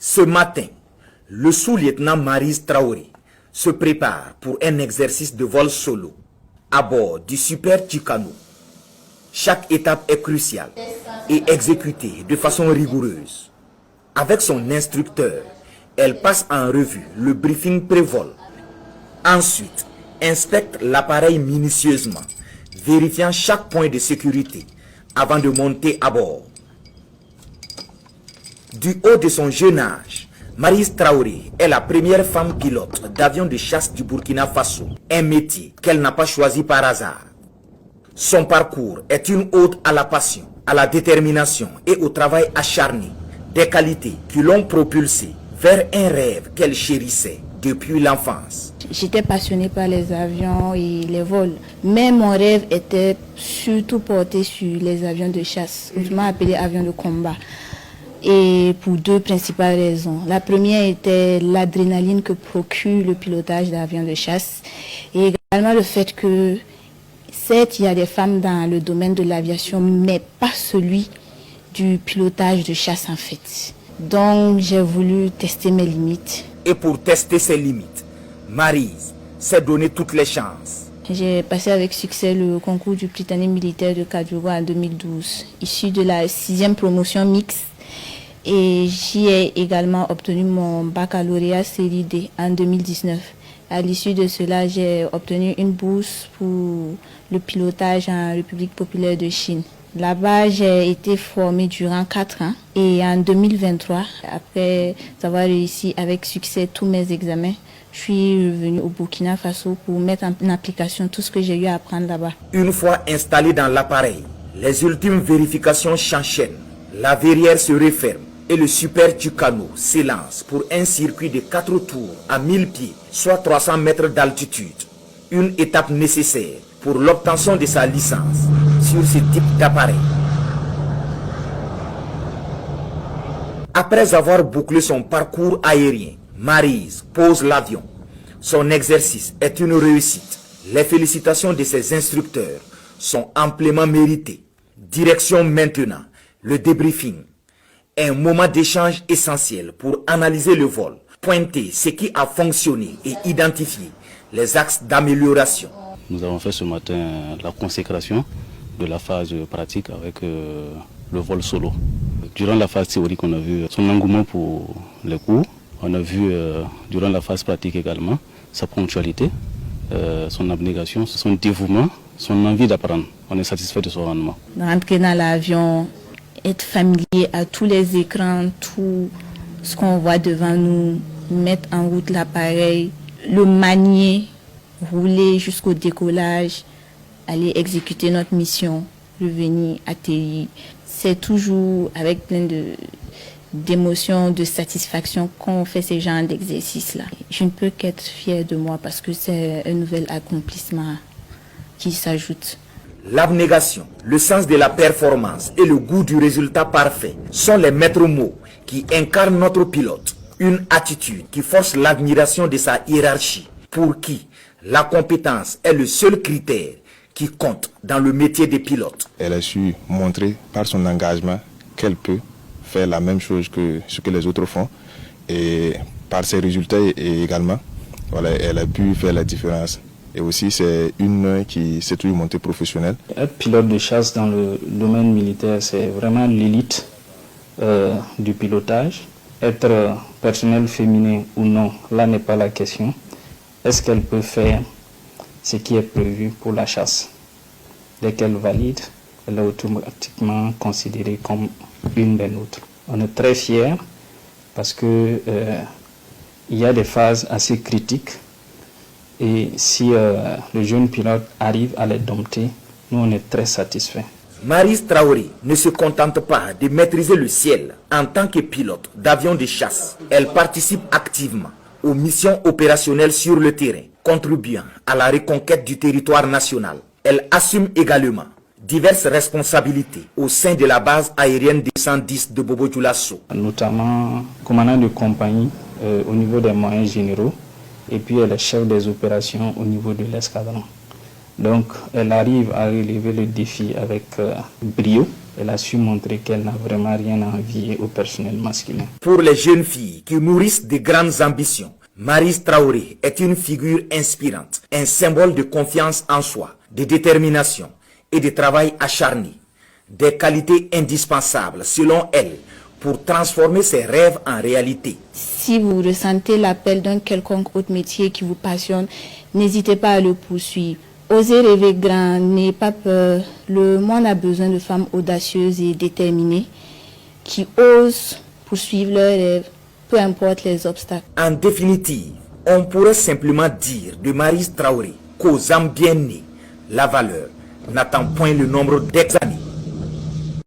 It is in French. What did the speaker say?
Ce matin, le sous-lieutenant Maryse Traoré se prépare pour un exercice de vol solo à bord du Super Tucano. Chaque étape est cruciale et exécutée de façon rigoureuse. Avec son instructeur, elle passe en revue le briefing pré-vol. Ensuite, inspecte l'appareil minutieusement, vérifiant chaque point de sécurité avant de monter à bord. Du haut de son jeune âge, Maryse Traoré est la première femme pilote d'avion de chasse du Burkina Faso, un métier qu'elle n'a pas choisi par hasard. Son parcours est une ode à la passion, à la détermination et au travail acharné, des qualités qui l'ont propulsée vers un rêve qu'elle chérissait depuis l'enfance. J'étais passionnée par les avions et les vols, mais mon rêve était surtout porté sur les avions de chasse, autrement appelés avions de combat. Et pour deux principales raisons. La première était l'adrénaline que procure le pilotage d'avions de chasse et également le fait que, certes, il y a des femmes dans le domaine de l'aviation, mais pas celui du pilotage de chasse en fait. Donc j'ai voulu tester mes limites. Et pour tester ses limites, Maryse s'est donné toutes les chances. J'ai passé avec succès le concours du Prytanée militaire de Kadiogo en 2012, issu de la 6e promotion mixte. Et j'y ai également obtenu mon baccalauréat série D en 2019. À l'issue de cela, j'ai obtenu une bourse pour le pilotage en République populaire de Chine. Là-bas, j'ai été formée durant 4 ans. Et en 2023, après avoir réussi avec succès tous mes examens, je suis revenue au Burkina Faso pour mettre en application tout ce que j'ai eu à apprendre là-bas. Une fois installée dans l'appareil, les ultimes vérifications s'enchaînent. La verrière se referme et le Super Tucano s'élance pour un circuit de 4 tours à 1000 pieds, soit 300 mètres d'altitude. Une étape nécessaire pour l'obtention de sa licence sur ce type d'appareil. Après avoir bouclé son parcours aérien, Maryse pose l'avion. Son exercice est une réussite. Les félicitations de ses instructeurs sont amplement méritées. Direction maintenant, le débriefing. Un moment d'échange essentiel pour analyser le vol, pointer ce qui a fonctionné et identifier les axes d'amélioration. Nous avons fait ce matin la consécration de la phase pratique avec le vol solo. Durant la phase théorique, on a vu son engouement pour les cours. On a vu durant la phase pratique également sa ponctualité, son abnégation, son dévouement, son envie d'apprendre. On est satisfait de son rendement. Rentrer dans l'avion, être familier à tous les écrans, tout ce qu'on voit devant nous, mettre en route l'appareil, le manier, rouler jusqu'au décollage, aller exécuter notre mission, revenir, atterrir. C'est toujours avec plein d'émotions, de satisfaction qu'on fait ces genres d'exercices-là. Je ne peux qu'être fière de moi parce que c'est un nouvel accomplissement qui s'ajoute. L'abnégation, le sens de la performance et le goût du résultat parfait sont les maîtres mots qui incarnent notre pilote. Une attitude qui force l'admiration de sa hiérarchie, pour qui la compétence est le seul critère qui compte dans le métier de pilote. Elle a su montrer par son engagement qu'elle peut faire la même chose que ce que les autres font. Et par ses résultats également, voilà, elle a pu faire la différence. Et aussi, c'est une qui s'est toujours montée professionnelle. Être pilote de chasse dans le domaine militaire, c'est vraiment l'élite du pilotage. Être personnel féminin ou non, là n'est pas la question. Est-ce qu'elle peut faire ce qui est prévu pour la chasse? Dès qu'elle valide, elle est automatiquement considérée comme une des nôtres. On est très fiers parce que il y a des phases assez critiques. Et si le jeune pilote arrive à les dompter, nous on est très satisfaits. Maryse Traoré ne se contente pas de maîtriser le ciel en tant que pilote d'avion de chasse. Elle participe activement aux missions opérationnelles sur le terrain, contribuant à la reconquête du territoire national. Elle assume également diverses responsabilités au sein de la base aérienne des 110 de Bobo Dioulasso. Notamment commandant de compagnie au niveau des moyens généraux. Et puis elle est chef des opérations au niveau de l'escadron. Donc elle arrive à relever le défi avec brio elle a su montrer qu'elle n'a vraiment rien à envier au personnel masculin. Pour les jeunes filles qui nourrissent de grandes ambitions, Maryse Traoré est une figure inspirante, un symbole de confiance en soi, de détermination et de travail acharné. Des qualités indispensables, selon elle, pour transformer ses rêves en réalité. Si vous ressentez l'appel d'un quelconque autre métier qui vous passionne, n'hésitez pas à le poursuivre. Osez rêver grand, n'ayez pas peur. Le monde a besoin de femmes audacieuses et déterminées qui osent poursuivre leurs rêves, peu importe les obstacles. En définitive, on pourrait simplement dire de Maryse Traoré qu'aux âmes bien nées, la valeur n'attend point le nombre d'exannées.